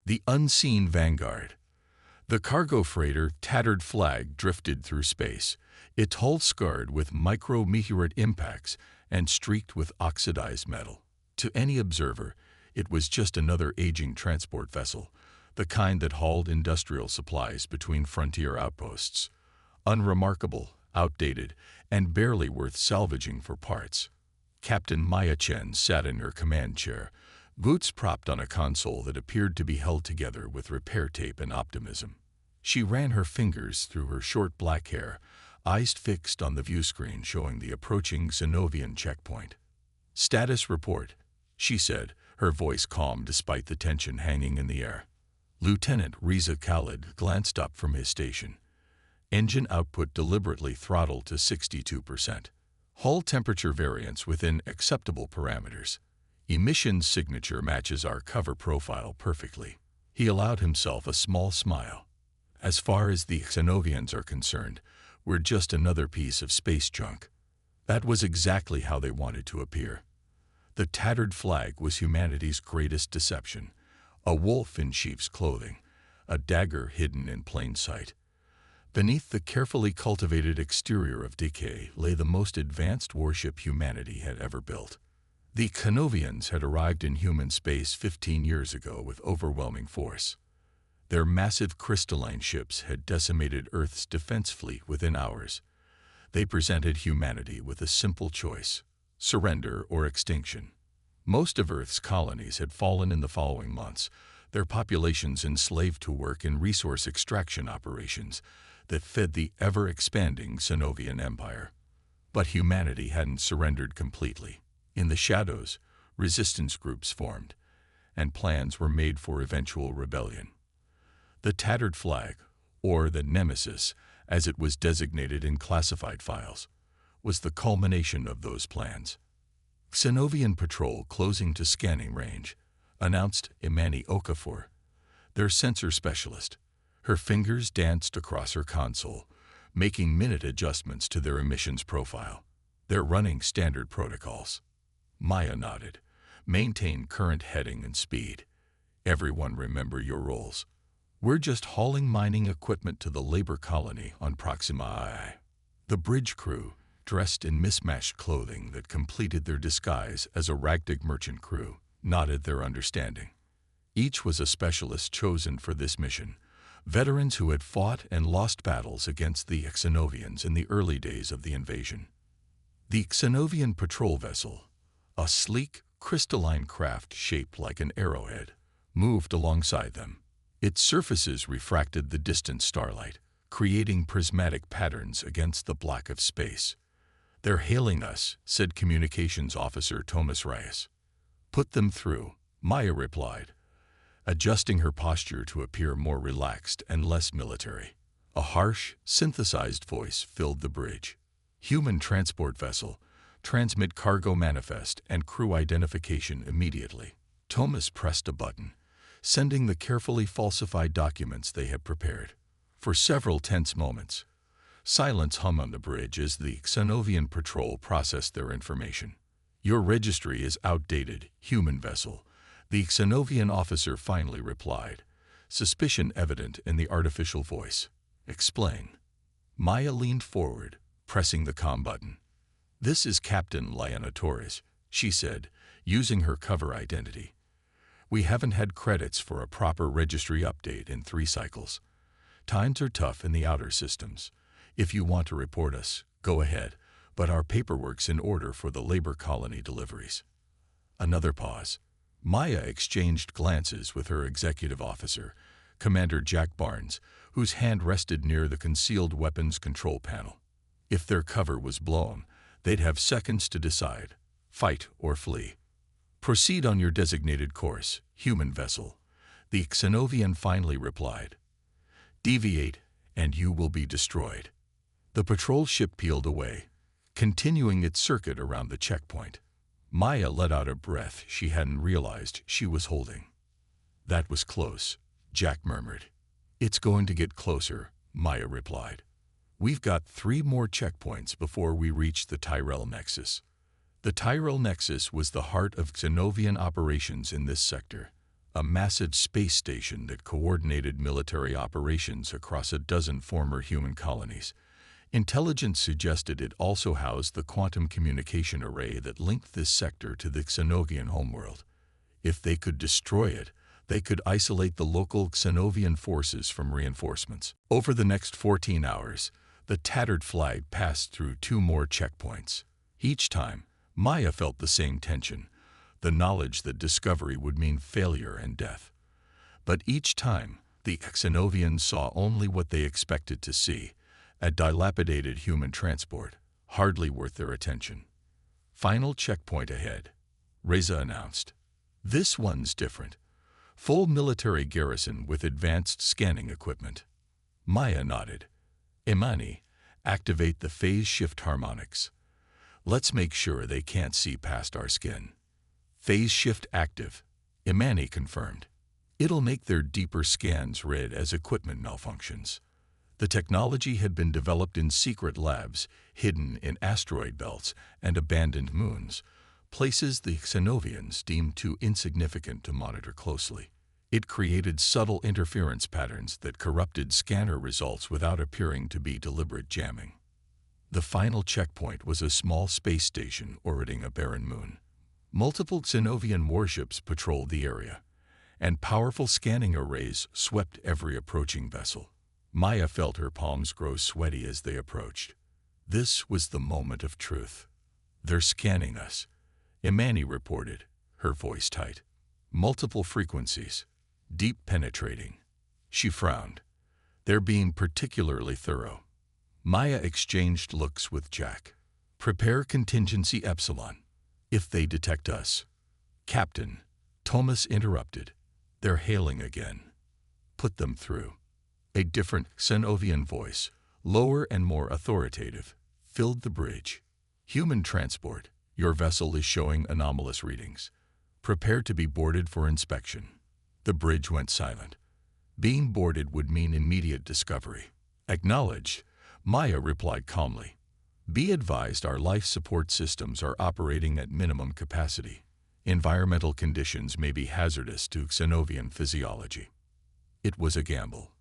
The unseen vanguard. The cargo freighter Tattered Flag drifted through space, its hull scarred with micrometeorite impacts and streaked with oxidized metal. To any observer, it was just another aging transport vessel, the kind that hauled industrial supplies between frontier outposts. Unremarkable, outdated, and barely worth salvaging for parts. Captain Maya Chen sat in her command chair, boots propped on a console that appeared to be held together with repair tape and optimism. She ran her fingers through her short black hair, eyes fixed on the view screen showing the approaching Xenovian checkpoint. "Status report," she said, her voice calm despite the tension hanging in the air. Lieutenant Reza Khalid glanced up from his station. Engine output deliberately throttled to 62%. Hull temperature variance within acceptable parameters. Emission signature matches our cover profile perfectly. He allowed himself a small smile. As far as the Xenovians are concerned, we're just another piece of space junk. That was exactly how they wanted to appear. The Tattered Flag was humanity's greatest deception. A wolf in sheep's clothing, a dagger hidden in plain sight. Beneath the carefully cultivated exterior of decay lay the most advanced warship humanity had ever built. The Xenovians had arrived in human space 15 years ago with overwhelming force. Their massive crystalline ships had decimated Earth's defense fleet within hours. They presented humanity with a simple choice: surrender or extinction. Most of Earth's colonies had fallen in the following months, their populations enslaved to work in resource extraction operations that fed the ever-expanding Xenovian Empire. But humanity hadn't surrendered completely. In the shadows, resistance groups formed, and plans were made for eventual rebellion. The Tattered Flag, or the Nemesis, as it was designated in classified files, was the culmination of those plans. Xenovian patrol closing to scanning range, announced Imani Okafor, their sensor specialist. Her fingers danced across her console, making minute adjustments to their emissions profile. They're running standard protocols. Maya nodded. Maintain current heading and speed. Everyone remember your roles. We're just hauling mining equipment to the labor colony on Proxima I. The bridge crew, dressed in mismatched clothing that completed their disguise as a ragtag merchant crew, nodded their understanding. Each was a specialist chosen for this mission, veterans who had fought and lost battles against the Xenovians in the early days of the invasion. The Xenovian patrol vessel, a sleek, crystalline craft shaped like an arrowhead, moved alongside them. Its surfaces refracted the distant starlight, creating prismatic patterns against the black of space. "They're hailing us," said Communications Officer Thomas Reyes. "Put them through," Maya replied, adjusting her posture to appear more relaxed and less military. A harsh, synthesized voice filled the bridge. "Human transport vessel. Transmit cargo manifest and crew identification immediately." Thomas pressed a button, sending the carefully falsified documents they had prepared. For several tense moments, silence hung on the bridge as the Xenovian patrol processed their information. "Your registry is outdated, human vessel," the Xenovian officer finally replied, suspicion evident in the artificial voice. "Explain." Maya leaned forward, pressing the comm button. "This is Captain Liana Torres," she said, using her cover identity. "We haven't had credits for a proper registry update in 3 cycles. Times are tough in the outer systems. If you want to report us, go ahead, but our paperwork's in order for the labor colony deliveries." Another pause. Maya exchanged glances with her executive officer, Commander Jack Barnes, whose hand rested near the concealed weapons control panel. If their cover was blown, they'd have seconds to decide: fight or flee. "Proceed on your designated course, human vessel," the Xenovian finally replied. "Deviate, and you will be destroyed." The patrol ship peeled away, continuing its circuit around the checkpoint. Maya let out a breath she hadn't realized she was holding. "That was close," Jack murmured. "It's going to get closer," Maya replied. "We've got 3 more checkpoints before we reach the Tyrell Nexus." The Tyrell Nexus was the heart of Xenovian operations in this sector, a massive space station that coordinated military operations across a dozen former human colonies. Intelligence suggested it also housed the quantum communication array that linked this sector to the Xenovian homeworld. If they could destroy it, they could isolate the local Xenovian forces from reinforcements. Over the next 14 hours, the tattered flag passed through 2 more checkpoints. Each time, Maya felt the same tension, the knowledge that discovery would mean failure and death. But each time, the Xenovians saw only what they expected to see, a dilapidated human transport, hardly worth their attention. Final checkpoint ahead, Reza announced. This one's different. Full military garrison with advanced scanning equipment. Maya nodded. Imani, activate the phase shift harmonics. Let's make sure they can't see past our skin. Phase shift active, Imani confirmed. It'll make their deeper scans red as equipment malfunctions. The technology had been developed in secret labs, hidden in asteroid belts and abandoned moons, places the Xenovians deemed too insignificant to monitor closely. It created subtle interference patterns that corrupted scanner results without appearing to be deliberate jamming. The final checkpoint was a small space station orbiting a barren moon. Multiple Xenovian warships patrolled the area, and powerful scanning arrays swept every approaching vessel. Maya felt her palms grow sweaty as they approached. This was the moment of truth. They're scanning us, Imani reported, her voice tight. Multiple frequencies, deep penetrating. She frowned. They're being particularly thorough. Maya exchanged looks with Jack. Prepare contingency Epsilon. If they detect us. Captain, Thomas interrupted. They're hailing again. Put them through. A different Xenovian voice, lower and more authoritative, filled the bridge. Human transport, your vessel is showing anomalous readings. Prepare to be boarded for inspection. The bridge went silent. Being boarded would mean immediate discovery. Acknowledged, Maya replied calmly. Be advised our life support systems are operating at minimum capacity. Environmental conditions may be hazardous to Xenovian physiology. It was a gamble.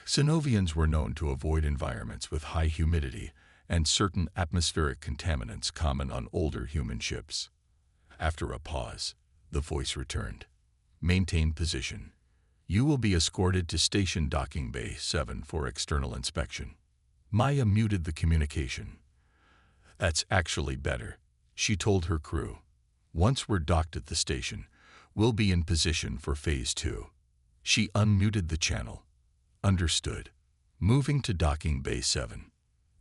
Xenovians were known to avoid environments with high humidity and certain atmospheric contaminants common on older human ships. After a pause, the voice returned. Maintain position. You will be escorted to Station Docking Bay 7 for external inspection. Maya muted the communication. That's actually better, she told her crew. Once we're docked at the station, we'll be in position for Phase 2. She unmuted the channel. Understood. Moving to Docking Bay 7.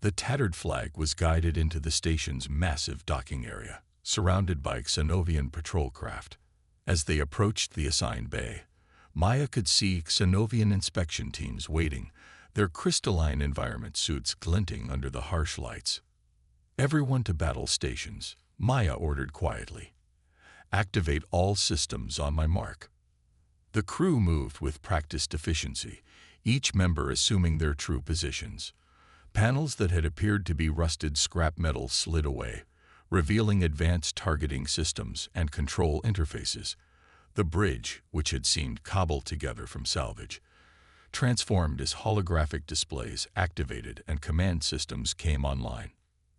The tattered flag was guided into the station's massive docking area, surrounded by Xenovian patrol craft. As they approached the assigned bay, Maya could see Xenovian inspection teams waiting, their crystalline environment suits glinting under the harsh lights. Everyone to battle stations, Maya ordered quietly. Activate all systems on my mark. The crew moved with practiced efficiency, each member assuming their true positions. Panels that had appeared to be rusted scrap metal slid away, revealing advanced targeting systems and control interfaces. The bridge, which had seemed cobbled together from salvage, transformed as holographic displays activated and command systems came online.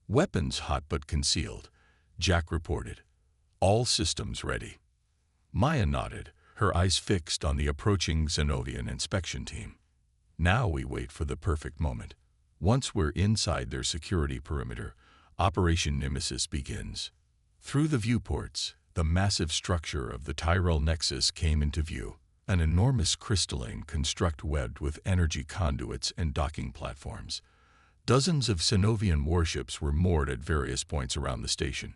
Weapons hot but concealed, Jack reported. All systems ready. Maya nodded, her eyes fixed on the approaching Xenovian inspection team. Now we wait for the perfect moment. Once we're inside their security perimeter, Operation Nemesis begins. Through the viewports, the massive structure of the Tyrell Nexus came into view, an enormous crystalline construct webbed with energy conduits and docking platforms. Dozens of Xenovian warships were moored at various points around the station,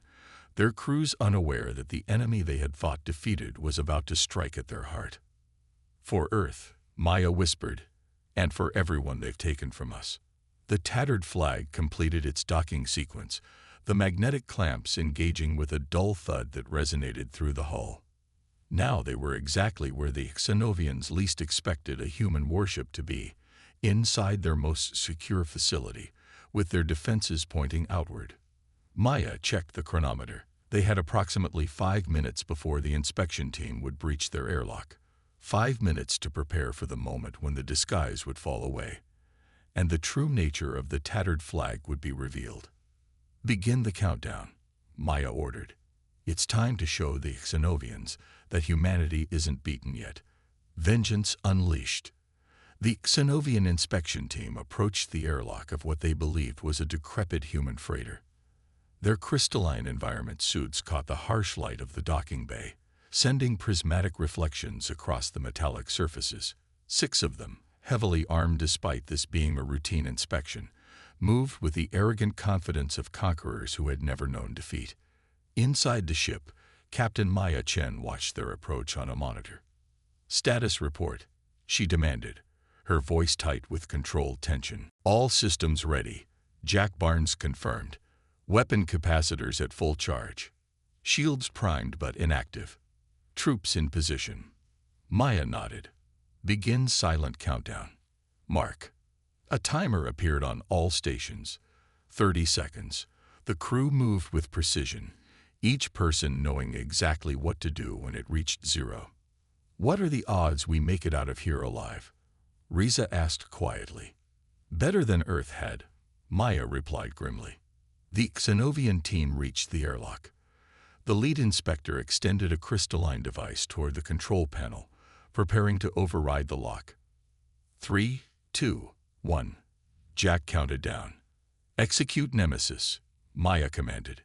their crews unaware that the enemy they had fought defeated was about to strike at their heart. For Earth, Maya whispered, and for everyone they've taken from us. The tattered flag completed its docking sequence, the magnetic clamps engaging with a dull thud that resonated through the hull. Now they were exactly where the Xenovians least expected a human warship to be, inside their most secure facility, with their defenses pointing outward. Maya checked the chronometer. They had approximately 5 minutes before the inspection team would breach their airlock. 5 minutes to prepare for the moment when the disguise would fall away, and the true nature of the tattered flag would be revealed. "Begin the countdown," Maya ordered. "It's time to show the Xenovians that humanity isn't beaten yet. Vengeance unleashed." The Xenovian inspection team approached the airlock of what they believed was a decrepit human freighter. Their crystalline environment suits caught the harsh light of the docking bay, sending prismatic reflections across the metallic surfaces. 6 of them, heavily armed despite this being a routine inspection, moved with the arrogant confidence of conquerors who had never known defeat. Inside the ship, Captain Maya Chen watched their approach on a monitor. "Status report," she demanded, her voice tight with controlled tension. "All systems ready," Jack Barnes confirmed. "Weapon capacitors at full charge. Shields primed but inactive. Troops in position." Maya nodded. "Begin silent countdown." Mark. A timer appeared on all stations. 30 seconds. The crew moved with precision, each person knowing exactly what to do when it reached 0. "What are the odds we make it out of here alive?" Riza asked quietly. "Better than Earth had," Maya replied grimly. The Xenovian team reached the airlock. The lead inspector extended a crystalline device toward the control panel, preparing to override the lock. 3, 2, 1. Jack counted down. "Execute Nemesis," Maya commanded.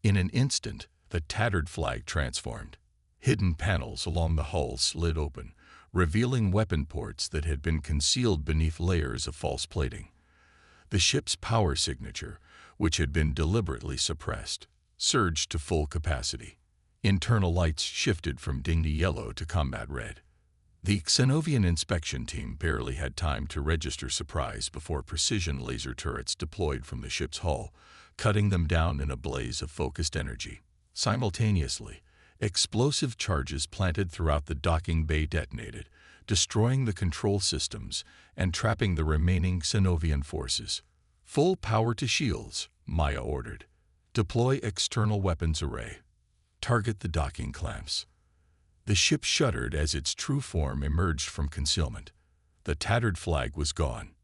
In an instant, the tattered flag transformed. Hidden panels along the hull slid open, revealing weapon ports that had been concealed beneath layers of false plating. The ship's power signature, which had been deliberately suppressed, surged to full capacity. Internal lights shifted from dingy yellow to combat red. The Xenovian inspection team barely had time to register surprise before precision laser turrets deployed from the ship's hull, cutting them down in a blaze of focused energy. Simultaneously, explosive charges planted throughout the docking bay detonated, destroying the control systems and trapping the remaining Xenovian forces. "Full power to shields," Maya ordered. "Deploy external weapons array. Target the docking clamps." The ship shuddered as its true form emerged from concealment. The tattered flag was gone.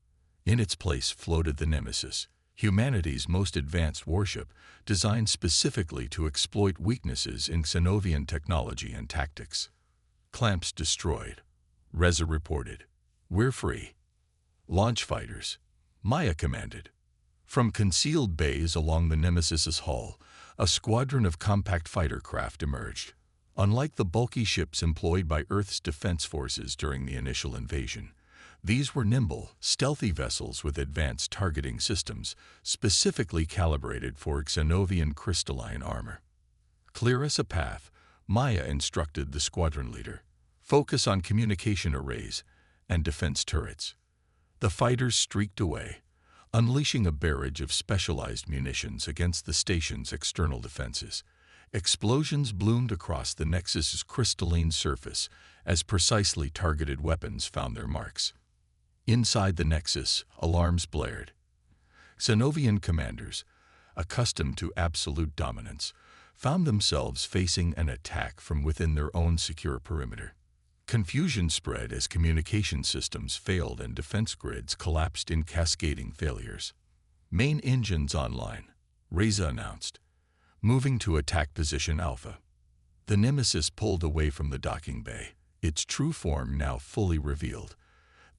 In its place floated the Nemesis, humanity's most advanced warship, designed specifically to exploit weaknesses in Xenovian technology and tactics. "Clamps destroyed," Reza reported. "We're free." "Launch fighters," Maya commanded. From concealed bays along the Nemesis's hull, a squadron of compact fighter craft emerged. Unlike the bulky ships employed by Earth's defense forces during the initial invasion, these were nimble, stealthy vessels with advanced targeting systems specifically calibrated for Xenovian crystalline armor. "Clear us a path," Maya instructed the squadron leader. "Focus on communication arrays and defense turrets." The fighters streaked away, unleashing a barrage of specialized munitions against the station's external defenses. Explosions bloomed across the Nexus's crystalline surface as precisely targeted weapons found their marks. Inside the Nexus, alarms blared. Xenovian commanders, accustomed to absolute dominance, found themselves facing an attack from within their own secure perimeter. Confusion spread as communication systems failed and defense grids collapsed in cascading failures. "Main engines online," Reza announced, moving to attack position Alpha. The Nemesis pulled away from the docking bay, its true form now fully revealed.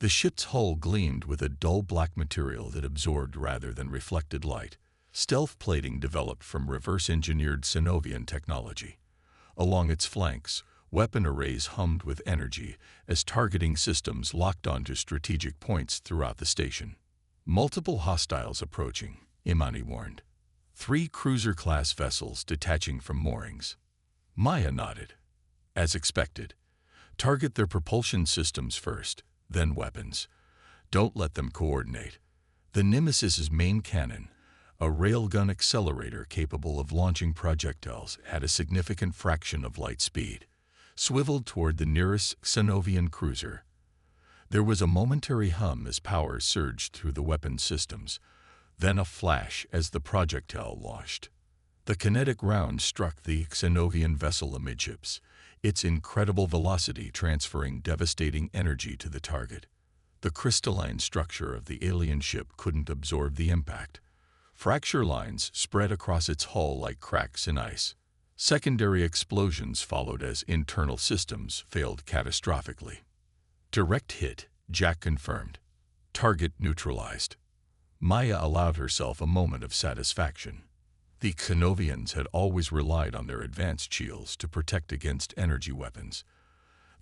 The ship's hull gleamed with a dull black material that absorbed rather than reflected light, stealth plating developed from reverse-engineered Xenovian technology. Along its flanks, weapon arrays hummed with energy as targeting systems locked onto strategic points throughout the station. "Multiple hostiles approaching," Imani warned. 3 cruiser-class vessels detaching from moorings. Maya nodded. "As expected. Target their propulsion systems first, then weapons. Don't let them coordinate." The Nemesis's main cannon, a railgun accelerator capable of launching projectiles at a significant fraction of light speed, swiveled toward the nearest Xenovian cruiser. There was a momentary hum as power surged through the weapon systems, then a flash as the projectile launched. The kinetic round struck the Xenovian vessel amidships, its incredible velocity transferring devastating energy to the target. The crystalline structure of the alien ship couldn't absorb the impact. Fracture lines spread across its hull like cracks in ice. Secondary explosions followed as internal systems failed catastrophically. Direct hit, Jack confirmed. Target neutralized. Maya allowed herself a moment of satisfaction. The Xenovians had always relied on their advanced shields to protect against energy weapons.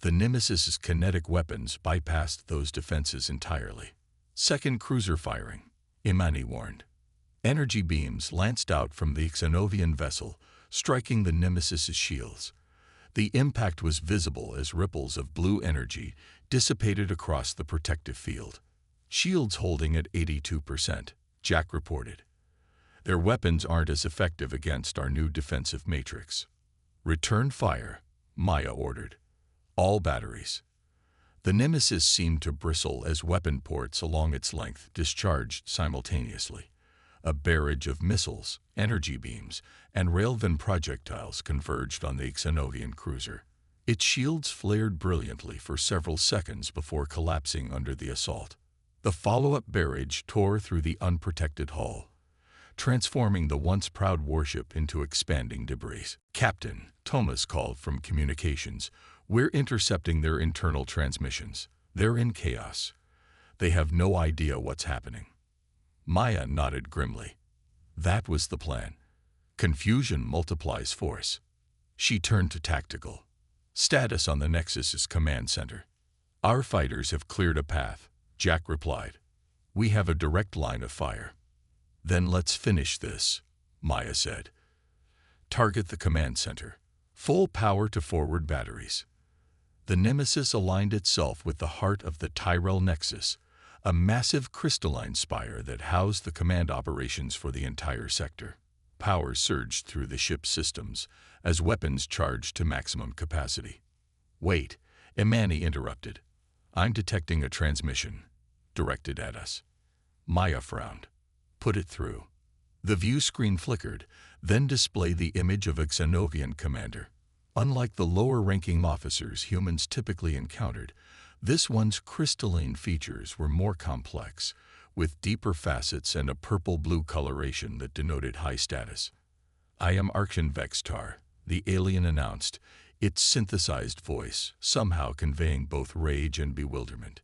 The Nemesis's kinetic weapons bypassed those defenses entirely. Second cruiser firing, Imani warned. Energy beams lanced out from the Xenovian vessel, striking the Nemesis's shields. The impact was visible as ripples of blue energy dissipated across the protective field. Shields holding at 82%, Jack reported. Their weapons aren't as effective against our new defensive matrix. Return fire, Maya ordered. All batteries. The Nemesis seemed to bristle as weapon ports along its length discharged simultaneously. A barrage of missiles, energy beams, and railgun projectiles converged on the Xenovian cruiser. Its shields flared brilliantly for several seconds before collapsing under the assault. The follow-up barrage tore through the unprotected hull, transforming the once proud warship into expanding debris. "Captain," Thomas called from communications, "we're intercepting their internal transmissions. They're in chaos. They have no idea what's happening." Maya nodded grimly. That was the plan. Confusion multiplies force. She turned to tactical. "Status on the Nexus's command center." "Our fighters have cleared a path," Jack replied. "We have a direct line of fire." "Then let's finish this," Maya said. "Target the command center. Full power to forward batteries." The Nemesis aligned itself with the heart of the Tyrell Nexus, a massive crystalline spire that housed the command operations for the entire sector. Power surged through the ship's systems as weapons charged to maximum capacity. "Wait," Imani interrupted. "I'm detecting a transmission, directed at us." Maya frowned. "Put it through." The view screen flickered, then displayed the image of a Xenovian commander. Unlike the lower-ranking officers humans typically encountered, this one's crystalline features were more complex, with deeper facets and a purple-blue coloration that denoted high status. "I am Archon Vextar," the alien announced, its synthesized voice somehow conveying both rage and bewilderment.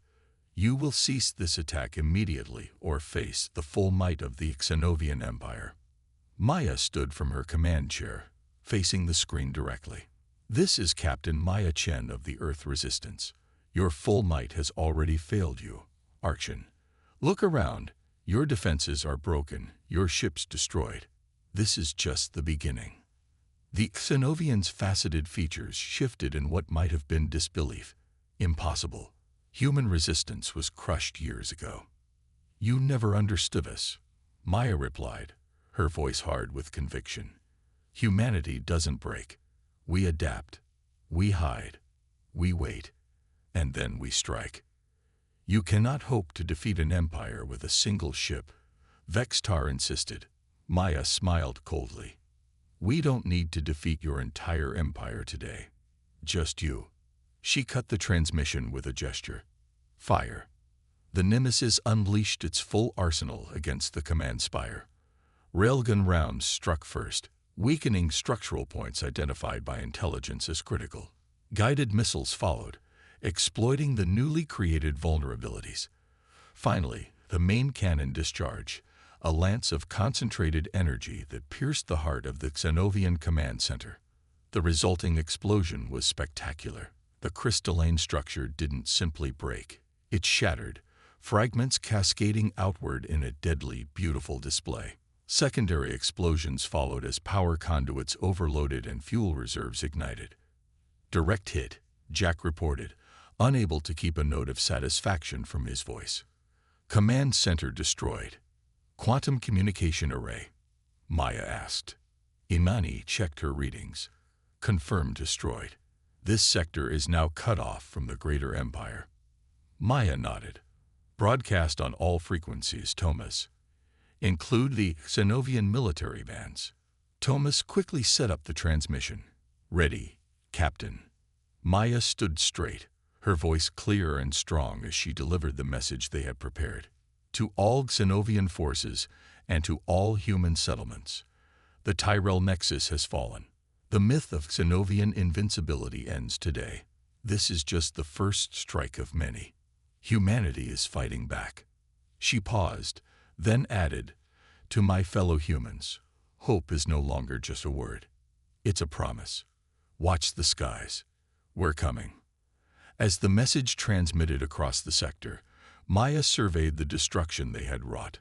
"You will cease this attack immediately or face the full might of the Xenovian Empire." Maya stood from her command chair, facing the screen directly. "This is Captain Maya Chen of the Earth Resistance. Your full might has already failed you, Archon. Look around. Your defenses are broken, your ship's destroyed. This is just the beginning." The Xenovian's faceted features shifted in what might have been disbelief. "Impossible. Human resistance was crushed years ago." "You never understood us," Maya replied, her voice hard with conviction. "Humanity doesn't break. We adapt. We hide. We wait. And then we strike. You cannot hope to defeat an empire with a single ship," Vextar insisted. Maya smiled coldly. "We don't need to defeat your entire empire today. Just you." She cut the transmission with a gesture. "Fire." The Nemesis unleashed its full arsenal against the command spire. Railgun rounds struck first, weakening structural points identified by intelligence as critical. Guided missiles followed, exploiting the newly created vulnerabilities. Finally, the main cannon discharged, a lance of concentrated energy that pierced the heart of the Xenovian command center. The resulting explosion was spectacular. The crystalline structure didn't simply break. It shattered, fragments cascading outward in a deadly, beautiful display. Secondary explosions followed as power conduits overloaded and fuel reserves ignited. "Direct hit," Jack reported, unable to keep a note of satisfaction from his voice. "Command center destroyed." "Quantum communication array?" Maya asked. Imani checked her readings. "Confirmed destroyed. This sector is now cut off from the greater empire." Maya nodded. "Broadcast on all frequencies, Thomas. Include the Xenovian military bands." Thomas quickly set up the transmission. "Ready, Captain." Maya stood straight, her voice clear and strong as she delivered the message they had prepared. "To all Xenovian forces and to all human settlements, the Tyrell Nexus has fallen. The myth of Xenovian invincibility ends today. This is just the first strike of many. Humanity is fighting back." She paused, then added, "To my fellow humans, hope is no longer just a word. It's a promise. Watch the skies. We're coming." As the message transmitted across the sector, Maya surveyed the destruction they had wrought.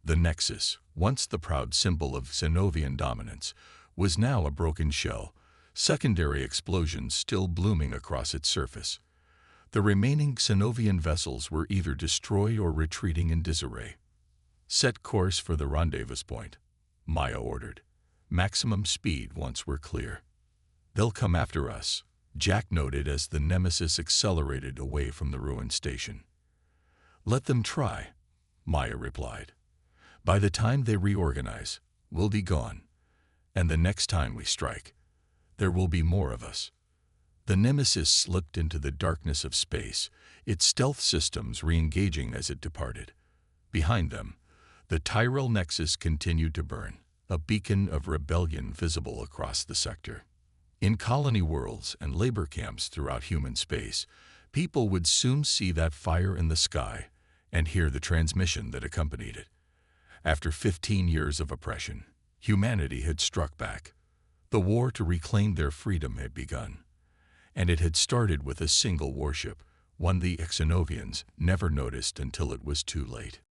The Nexus, once the proud symbol of Xenovian dominance, was now a broken shell, secondary explosions still blooming across its surface. The remaining Xenovian vessels were either destroyed or retreating in disarray. "Set course for the rendezvous point," Maya ordered. "Maximum speed once we're clear." "They'll come after us," Jack noted as the Nemesis accelerated away from the ruined station. "Let them try," Maya replied. "By the time they reorganize, we'll be gone. And the next time we strike, there will be more of us." The Nemesis slipped into the darkness of space, its stealth systems re-engaging as it departed. Behind them, the Tyrell Nexus continued to burn, a beacon of rebellion visible across the sector. In colony worlds and labor camps throughout human space, people would soon see that fire in the sky and hear the transmission that accompanied it. After 15 years of oppression, humanity had struck back. The war to reclaim their freedom had begun, and it had started with a single warship, one the Xenovians never noticed until it was too late.